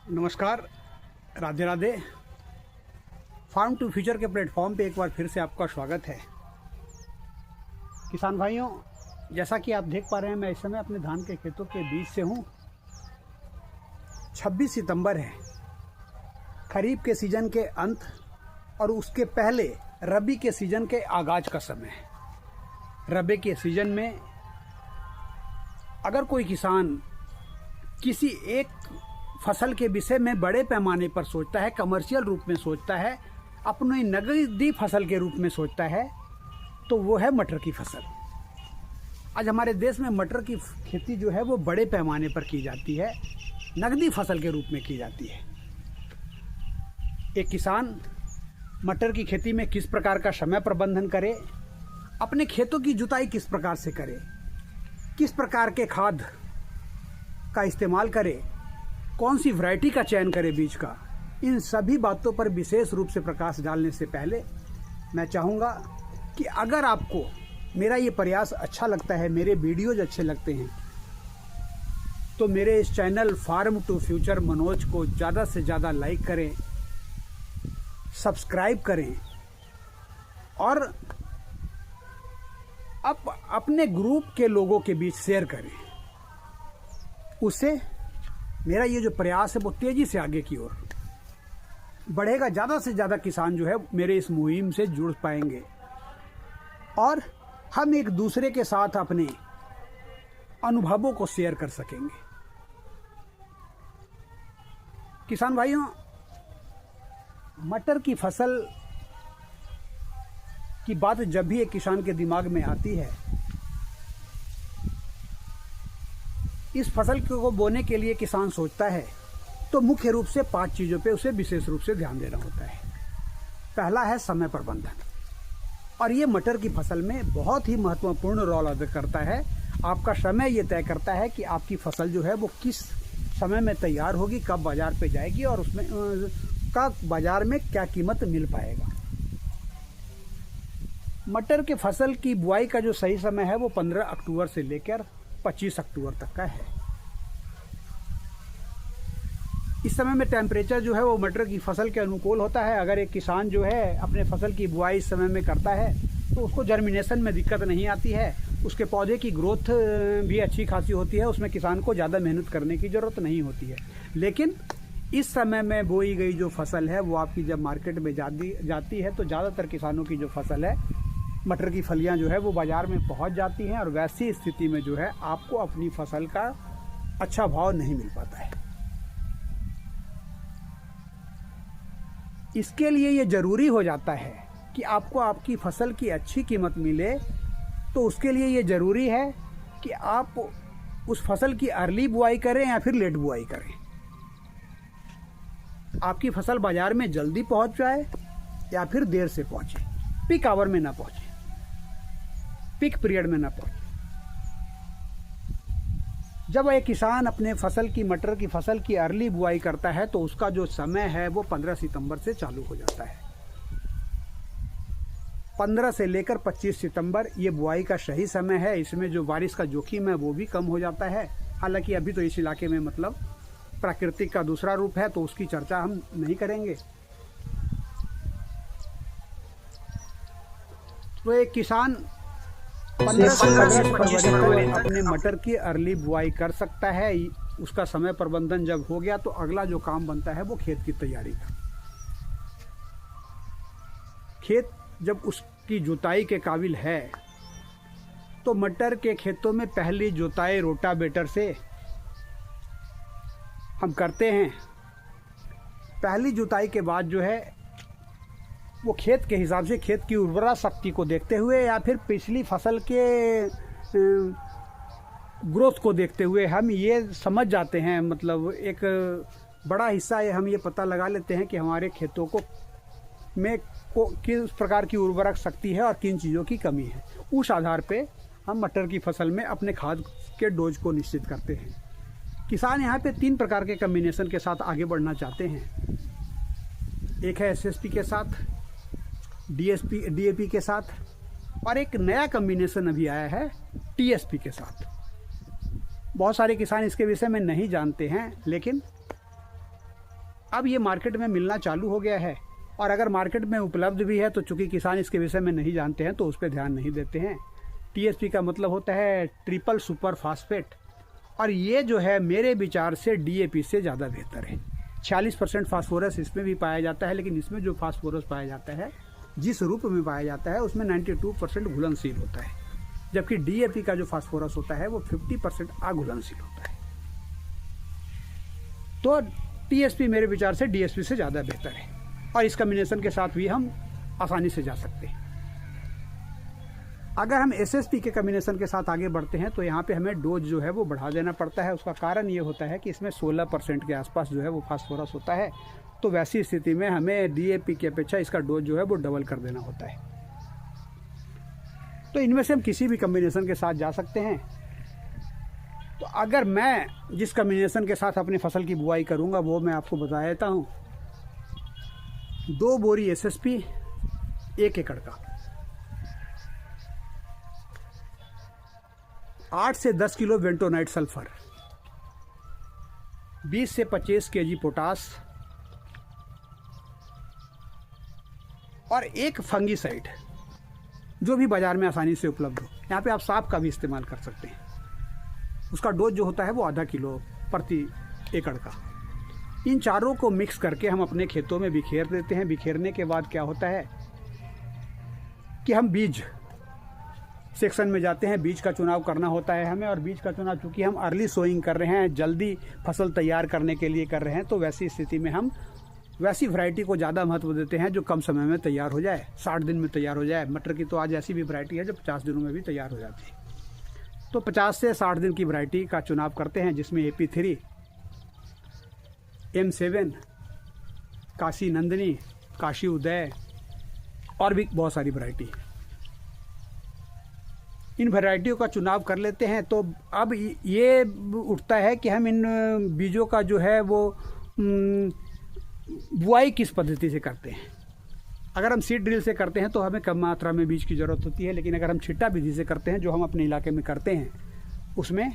नमस्कार, Radhe Radhe. Farm to future के platform पे एक बार फिर से आपका स्वागत है। किसान भाइयों, जैसा कि आप देख पा रहे हैं, मैं इस समय अपने धान के खेतों के बीच से हूँ। 26 सितंबर है, खरीफ के सीज़न के अंत और उसके पहले रबी के सीज़न के आगाज का समय है। रबी के सीज़न में अगर कोई किसान किसी एक फसल के विषय में बड़े पैमाने पर सोचता है, कमर्शियल रूप में सोचता है, अपनी नगदी फसल के रूप में सोचता है, तो वो है मटर की फसल। आज हमारे देश में मटर की खेती जो है वो बड़े पैमाने पर की जाती है, नगदी फसल के रूप में की जाती है। एक किसान मटर की खेती में किस प्रकार का समय प्रबंधन करे, अपने खेतों की जुताई किस प्रकार से करे, किस प्रकार के खाद का इस्तेमाल करे, कौन सी वैरायटी का चयन करे बीज का, इन सभी बातों पर विशेष रूप से प्रकाश डालने से पहले मैं चाहूँगा कि अगर आपको मेरा ये प्रयास अच्छा लगता है, मेरे वीडियोज अच्छे लगते हैं, तो मेरे इस channel farm to future Manoj को ज़्यादा से ज़्यादा लाइक करें, सब्सक्राइब करें और अपने ग्रुप के लोगों के बीच शेयर करें। उससे मेरा ये जो प्रयास है वो तेज़ी से आगे की ओर बढ़ेगा। ज़्यादा से ज़्यादा किसान जो है मेरे इस मुहिम से जुड़ पाएंगे और हम एक दूसरे के साथ अपने अनुभवों को शेयर कर सकेंगे। किसान भाइयों, मटर की फसल की बात जब भी एक किसान के दिमाग में आती है, इस फसल को बोने के लिए किसान सोचता है तो मुख्य रूप से 5 चीज़ों पे उसे विशेष रूप से ध्यान देना होता है। पहला है समय प्रबंधन, और ये मटर की फसल में बहुत ही महत्वपूर्ण रोल अदा करता है। आपका समय ये तय करता है कि आपकी फसल जो है वो किस समय में तैयार होगी, कब बाज़ार पे जाएगी और उसमें का बाज़ार में क्या कीमत मिल पाएगा। मटर के फसल की बुआई का जो सही समय है वो 15 अक्टूबर से लेकर 25 अक्टूबर तक का है। इस समय में टेम्परेचर जो है वो मटर की फसल के अनुकूल होता है। अगर एक किसान जो है अपने फसल की बुआई इस समय में करता है तो उसको जर्मिनेशन में दिक्कत नहीं आती है, उसके पौधे की ग्रोथ भी अच्छी खासी होती है, उसमें किसान को ज़्यादा मेहनत करने की ज़रूरत नहीं होती है। लेकिन इस समय में बोई गई जो फसल है वो आपकी जब मार्केट में जाती है तो ज़्यादातर किसानों की जो फसल है, मटर की फलियां जो है वो बाज़ार में पहुंच जाती हैं और वैसी स्थिति में जो है आपको अपनी फसल का अच्छा भाव नहीं मिल पाता है। इसके लिए ये ज़रूरी हो जाता है कि आपको आपकी फसल की अच्छी कीमत मिले, तो उसके लिए ये ज़रूरी है कि आप उस फसल की अर्ली बुआई करें या फिर लेट बुआई करें। आपकी फसल बाज़ार में जल्दी पहुंच जाए या फिर देर से पहुंचे, पीक आवर में ना पहुंचे, पीक पीरियड में ना पहुंचे। जब एक किसान अपने फसल की मटर की फसल की अर्ली बुआई करता है तो उसका जो समय है वो 15 सितंबर से चालू हो जाता है। 15 से लेकर 25 सितंबर ये बुआई का सही समय है। इसमें जो बारिश का जोखिम है वो भी कम हो जाता है। हालांकि अभी तो इस इलाके में मतलब प्राकृतिक का दूसरा रूप है तो उसकी चर्चा हम नहीं करेंगे। तो एक किसान 15 से 15 फरवरी को अपने मटर की अर्ली बुआई कर सकता है। उसका समय प्रबंधन जब हो गया तो अगला जो काम बनता है वो खेत की तैयारी का। खेत जब उसकी जुताई के काबिल है तो मटर के खेतों में पहली जुताई रोटावेटर से हम करते हैं। पहली जुताई के बाद जो है वो खेत के हिसाब से, खेत की उर्वरा शक्ति को देखते हुए या फिर पिछली फसल के ग्रोथ को देखते हुए हम ये समझ जाते हैं, मतलब एक बड़ा हिस्सा हम ये पता लगा लेते हैं कि हमारे खेतों में किस प्रकार की उर्वरक शक्ति है और किन चीज़ों की कमी है। उस आधार पे हम मटर की फसल में अपने खाद के डोज को निश्चित करते हैं। किसान यहाँ पे 3 प्रकार के कम्बिनेशन के साथ आगे बढ़ना चाहते हैं। एक है एसएसपी के साथ, डीएपी के साथ, और एक नया कम्बिनेशन अभी आया है टीएसपी के साथ। बहुत सारे किसान इसके विषय में नहीं जानते हैं, लेकिन अब ये मार्केट में मिलना चालू हो गया है, और अगर मार्केट में उपलब्ध भी है तो चूंकि किसान इसके विषय में नहीं जानते हैं तो उस पर ध्यान नहीं देते हैं। टीएसपी का मतलब होता है ट्रिपल सुपर फास्फेट, और ये जो है मेरे विचार से डीएपी से ज़्यादा बेहतर है। 46% फास्फोरस इसमें भी पाया जाता है, लेकिन इसमें जो फास्फोरस पाया जाता है, जिस रूप में पाया जाता है, उसमें 92% घुलनशील होता है, जबकि डीएपी का जो फास्फोरस होता है वो 50% अघुलनशील होता है। तो टीएसपी मेरे विचार से डीएसपी से ज़्यादा बेहतर है, और इस कम्बिनेशन के साथ भी हम आसानी से जा सकते हैं। अगर हम एसएसपी के कम्बिनेशन के साथ आगे बढ़ते हैं तो यहाँ पे हमें डोज जो है वो बढ़ा देना पड़ता है। उसका कारण ये होता है कि इसमें 16% के आसपास जो है वो फास्फोरस होता है, तो वैसी स्थिति में हमें डीएपी की अपेक्षा इसका डोज जो है वो डबल कर देना होता है। तो इनमें से हम किसी भी कम्बिनेशन के साथ जा सकते हैं। तो अगर मैं जिस कम्बिनेशन के साथ अपनी फसल की बुआई करूँगा वो मैं आपको बता देता हूँ। 2 बोरी एसएसपी 1 एकड़ का, 8 से 10 किलो वेंटोनाइट सल्फर, 20 से 25 केजी पोटास, और 1 फंगीसाइड जो भी बाजार में आसानी से उपलब्ध हो। यहाँ पे आप सांप का भी इस्तेमाल कर सकते हैं। उसका डोज जो होता है वो आधा किलो प्रति एकड़ का। इन चारों को मिक्स करके हम अपने खेतों में बिखेर देते हैं। बिखेरने के बाद क्या होता है कि हम बीज सेक्शन में जाते हैं, बीज का चुनाव करना होता है हमें। और बीज का चुनाव चूँकि हम अर्ली सोइंग कर रहे हैं, जल्दी फसल तैयार करने के लिए कर रहे हैं, तो वैसी स्थिति में हम वैसी वैरायटी को ज़्यादा महत्व देते हैं जो कम समय में तैयार हो जाए, 60 दिन में तैयार हो जाए। मटर की तो आज ऐसी भी वैरायटी है जो 50 दिनों में भी तैयार हो जाती है। तो 50 से 60 दिन की वैरायटी का चुनाव करते हैं, जिसमें AP3, M7, काशी नंदिनी, काशी उदय और भी बहुत सारी वैरायटी। इन वैरायटियों का चुनाव कर लेते हैं। तो अब ये उठता है कि हम इन बीजों का जो है वो बुआई किस पद्धति से करते हैं। अगर हम सीड ड्रिल से करते हैं तो हमें कम मात्रा में बीज की ज़रूरत होती है, लेकिन अगर हम छिट्टा विधि से करते हैं जो हम अपने इलाके में करते हैं, उसमें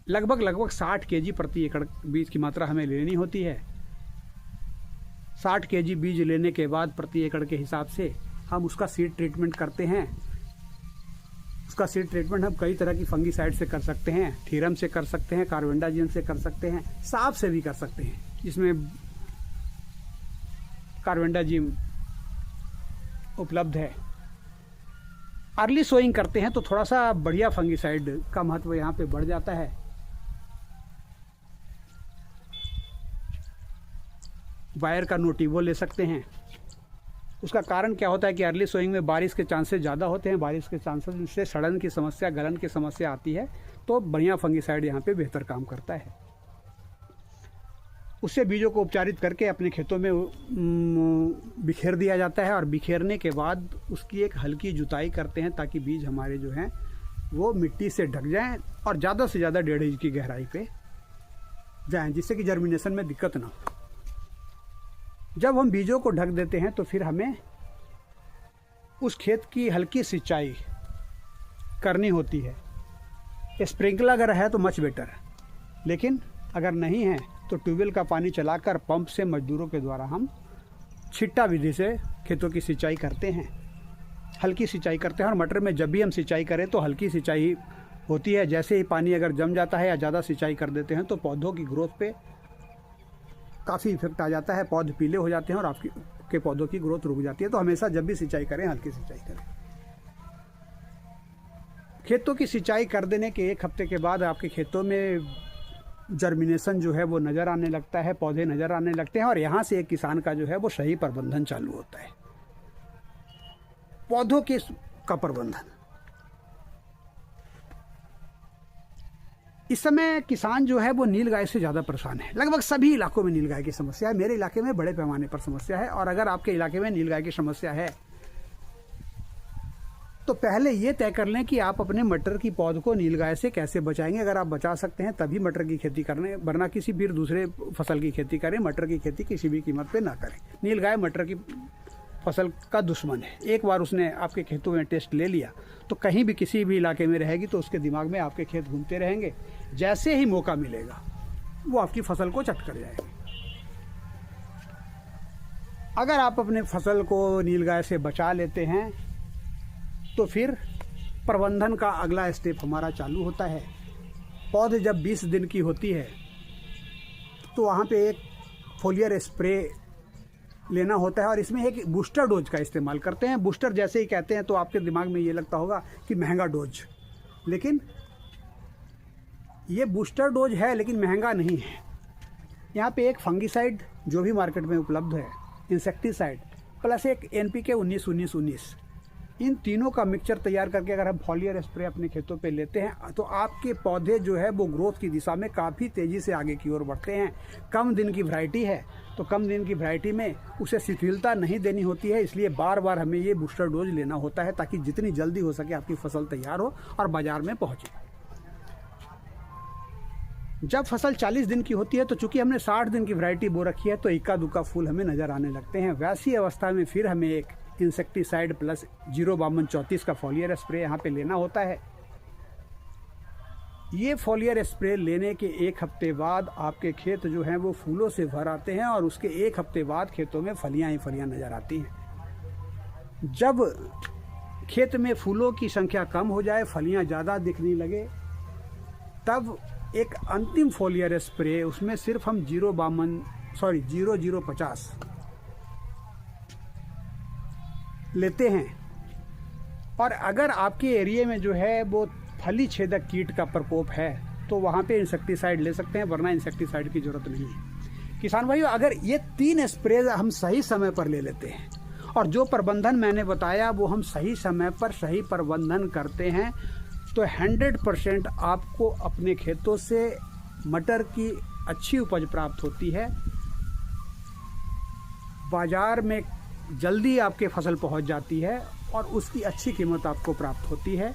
लगभग 60 केजी प्रति एकड़ बीज की मात्रा हमें लेनी होती है। 60 केजी बीज लेने के बाद प्रति एकड़ के हिसाब से हम उसका सीड ट्रीटमेंट करते हैं। उसका सीड ट्रीटमेंट हम कई तरह की फंगीसाइड से कर सकते हैं, थीरम से कर सकते हैं, कार्बेंडाजिम से कर सकते हैं, सांप से भी कर सकते हैं, जिसमें कार्बेंडाजिम उपलब्ध है। अर्ली सोइंग करते हैं तो थोड़ा सा बढ़िया फंगीसाइड का महत्व यहाँ पे बढ़ जाता है। बायर का नोटिवो ले सकते हैं। उसका कारण क्या होता है कि अर्ली सोइंग में बारिश के चांसेस ज़्यादा होते हैं। बारिश के चांसेस से सड़न की समस्या, गलन की समस्या आती है, तो बढ़िया फंगीसाइड यहाँ पे बेहतर काम करता है। उससे बीजों को उपचारित करके अपने खेतों में बिखेर दिया जाता है, और बिखेरने के बाद उसकी एक हल्की जुताई करते हैं ताकि बीज हमारे जो हैं वो मिट्टी से ढक जाएं और ज़्यादा से ज़्यादा 1.5 इंच की गहराई पे जाएं, जिससे कि जर्मिनेशन में दिक्कत ना हो। जब हम बीजों को ढक देते हैं तो फिर हमें उस खेत की हल्की सिंचाई करनी होती है। स्प्रिंकलर अगर है तो मच बेटर है, लेकिन अगर नहीं है तो ट्यूबवेल का पानी चलाकर पंप से मजदूरों के द्वारा हम छिट्टा विधि से खेतों की सिंचाई करते हैं। हल्की सिंचाई करते हैं, और मटर में जब भी हम सिंचाई करें तो हल्की सिंचाई होती है। जैसे ही पानी अगर जम जाता है या ज़्यादा सिंचाई कर देते हैं तो पौधों की ग्रोथ पे काफ़ी इफेक्ट आ जाता है, पौधे पीले हो जाते हैं और आपके पौधों की ग्रोथ रुक जाती है। तो हमेशा जब भी सिंचाई करें हल्की सिंचाई करें। खेतों की सिंचाई कर देने के 1 हफ्ते के बाद आपके खेतों में जर्मिनेशन जो है वो नज़र आने लगता है, पौधे नज़र आने लगते हैं, और यहाँ से एक किसान का जो है वो सही प्रबंधन चालू होता है। पौधों के का प्रबंधन इस समय किसान जो है वो नीलगाय से ज़्यादा परेशान है। लगभग सभी इलाकों में नीलगाय की समस्या है। मेरे इलाके में बड़े पैमाने पर समस्या है, और अगर आपके इलाके में नीलगाय की समस्या है तो पहले ये तय कर लें कि आप अपने मटर की पौध को नीलगाय से कैसे बचाएंगे। अगर आप बचा सकते हैं तभी मटर की खेती करने, वरना किसी भी दूसरे फसल की खेती करें। मटर की खेती किसी भी कीमत पे ना करें। नीलगाय मटर की फसल का दुश्मन है। एक बार उसने आपके खेतों में टेस्ट ले लिया तो कहीं भी किसी भी इलाके में रहेगी तो उसके दिमाग में आपके खेत घूमते रहेंगे। जैसे ही मौका मिलेगा वो आपकी फसल को चट कर जाएगी। अगर आप अपने फसल को नीलगाय से बचा लेते हैं तो फिर प्रबंधन का अगला स्टेप हमारा चालू होता है। पौधे जब 20 दिन की होती है तो वहाँ पे एक फोलियर स्प्रे लेना होता है और इसमें एक बूस्टर डोज का इस्तेमाल करते हैं। बूस्टर जैसे ही कहते हैं तो आपके दिमाग में ये लगता होगा कि महंगा डोज, लेकिन ये बूस्टर डोज है लेकिन महंगा नहीं है। यहाँ पे एक फंगिसाइड जो भी मार्केट में उपलब्ध है, इंसेक्टिसाइड, प्लस एक NPK 19-19-19, इन तीनों का मिक्सचर तैयार करके अगर हम फॉलियर स्प्रे अपने खेतों पे लेते हैं तो आपके पौधे जो है वो ग्रोथ की दिशा में काफ़ी तेज़ी से आगे की ओर बढ़ते हैं। कम दिन की वैरायटी है तो कम दिन की वैरायटी में उसे शिथिलता नहीं देनी होती है, इसलिए बार बार हमें ये बूस्टर डोज लेना होता है ताकि जितनी जल्दी हो सके आपकी फसल तैयार हो और बाज़ार में पहुँचे। जब फसल 40 दिन की होती है तो चूंकि हमने 60 दिन की वैरायटी बो रखी है तो इक्का दुक्का फूल हमें नज़र आने लगते हैं। वैसी अवस्था में फिर हमें एक इंसेक्टिसाइड प्लस 052-34 का फॉलियर स्प्रे यहाँ पे लेना होता है। ये फॉलियर स्प्रे लेने के 1 हफ्ते बाद आपके खेत जो हैं वो फूलों से भर आते हैं और उसके 1 हफ्ते बाद खेतों में फलियाँ ही फलियाँ नज़र आती हैं। जब खेत में फूलों की संख्या कम हो जाए, फलियाँ ज़्यादा दिखने लगे, तब एक अंतिम फोलियर स्प्रे, उसमें सिर्फ हम 0050 लेते हैं। और अगर आपके एरिया में जो है वो फली छेदक कीट का प्रकोप है तो वहाँ पे इंसेक्टिसाइड ले सकते हैं, वरना इंसेक्टिसाइड की ज़रूरत नहीं है। किसान भाइयों, अगर ये 3 स्प्रे हम सही समय पर ले लेते हैं और जो प्रबंधन मैंने बताया वो हम सही समय पर सही प्रबंधन करते हैं तो 100% आपको अपने खेतों से मटर की अच्छी उपज प्राप्त होती है। बाज़ार में जल्दी आपके फसल पहुंच जाती है और उसकी अच्छी कीमत आपको प्राप्त होती है।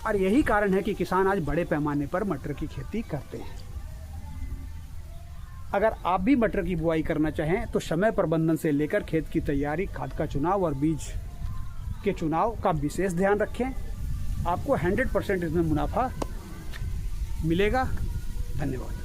और यही कारण है कि किसान आज बड़े पैमाने पर मटर की खेती करते हैं। अगर आप भी मटर की बुआई करना चाहें तो समय प्रबंधन से लेकर खेत की तैयारी, खाद का चुनाव और बीज के चुनाव का विशेष ध्यान रखें। आपको 100% इसमें मुनाफा मिलेगा। धन्यवाद।